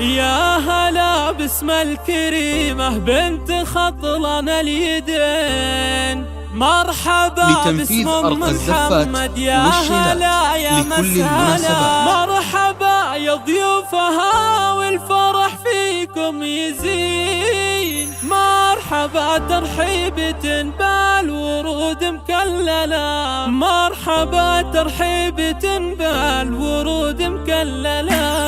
يا هلا باسم الكريمة بنت خطلان اليدين، مرحبا باسم محمد يا هلا يا مسهلا، مرحبا يا ضيوفها والفرح فيكم يزين، مرحبا ترحيبة بالورود مكللة، مرحبا ترحيبة بالورود مكللة.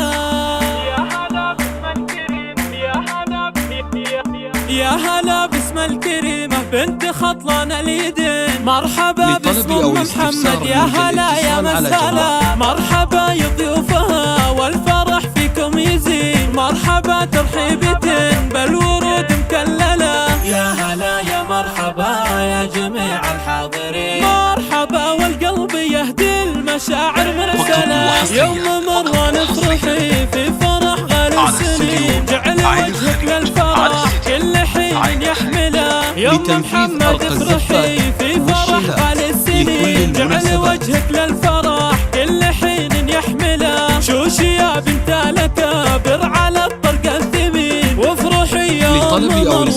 يا هلا باسم الكريمة بنت خطلان اليدين، مرحبا باسم محمد يا هلا يا مسهلا، مرحبا يا ضيوفها والفرح فيكم يزين، مرحبا ترحيبة بالورود مكللة. يا هلا يا مرحبا يا جميع الحاضرين، مرحبا والقلب يهدي المشاعر مرسلة، يوم مروان افرحي في فرح غالي السنين، جعل وجهك للفرح كل حين يحمله، يوم محمد افرحي في فرح غالي السنين، جعل وجهك للفرح كل حين يحمله، شوشي يا بنت الأكابر على الطرق الثمين، وافرحي يا مروان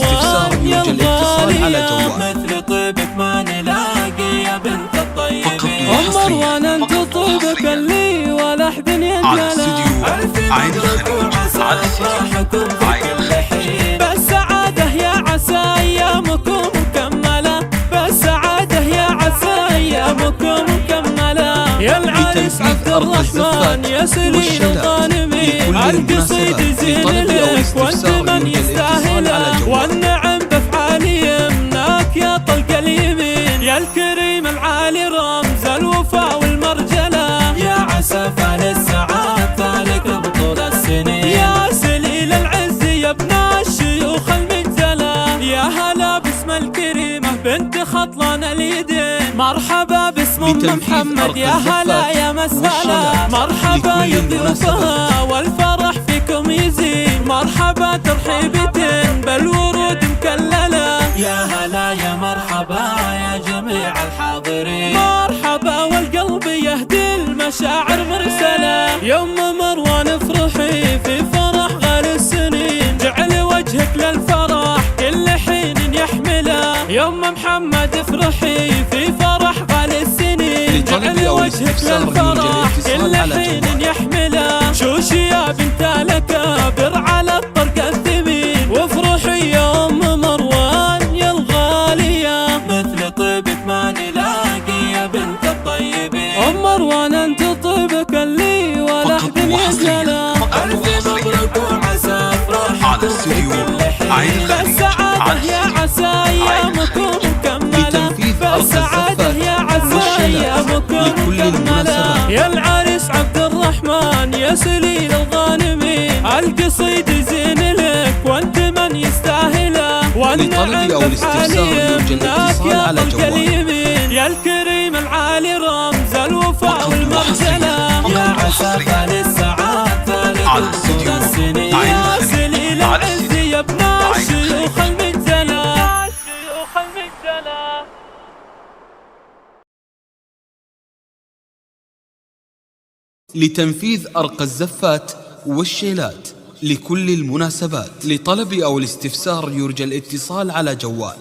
يا الغالية، مثل طيبك ما نلاقي يا بنت الطيبين، مروان انت طيبك اللي ولا احد ينجله، الف مبروك وعسى افراحكم في كل حين، بالسعادة يا عسى ايامكم مكملة، بالسعادة يا عسى ايامكم مكملة، يا العريس عبد الرحمن يا سليل الغانمين، القصيد زين لك وانت من يستاهله، والنعم بافعال يمناك يا طلق اليمين، يا الكريم العالي رمز الوفاء والمرجله، يا عسى فال السعاد فالك بطول السنين، يا سليل العز يا ابن الشيوخ المجزله، يا هلا باسم الكريمة بنت خطلان اليدين، مرحبا باسم محمد يا هلا يا مسهلا، مرحبا يا ضيوفها والفرح فيكم يزين، مرحبا ترحيبة بالورود مكللة، يا هلا يا مرحبا يا جميع الحاضرين، مرحبا والقلب يهدي المشاعر مرسلة، يوم مروان افرحي في فرح غالي السنين، جعل وجهك للفرح كل حين يحمله، يوم محمد افرحي في فرح غالي السنين، جعل وجهك للفرح كل حين يحمله، شوشي يا بنت الأكابر على الطرق الثمين، وافرحي يا ام مروان يا الغالية، مثل طيبك ما نلاقي يا بنت الطيبين، ام مروان انت طيبك اللي ولا احد ينجله، الف مبروك وعسى افراحكم في كل حين، بالسعادة يا عسى ايامكم مكملة، بالسعادة يا عسى ايامكم مكملة، يا العريس عبد الرحمن يا سليل الغانمين، القصيد زين لك وانت من يستاهله، والنعم بافعال يمناك يا طلق اليمين، يا الكريم العالي رمز الوفاء والمرجله، يا عسى فال السعاد فالك بطول السنين، يا سليل العز يا ابن الشيوخ المجزله، الشيوخ المجزله. لتنفيذ أرقى الزفات والشيلات لكل المناسبات، لطلب أو الاستفسار يرجى الاتصال على جوال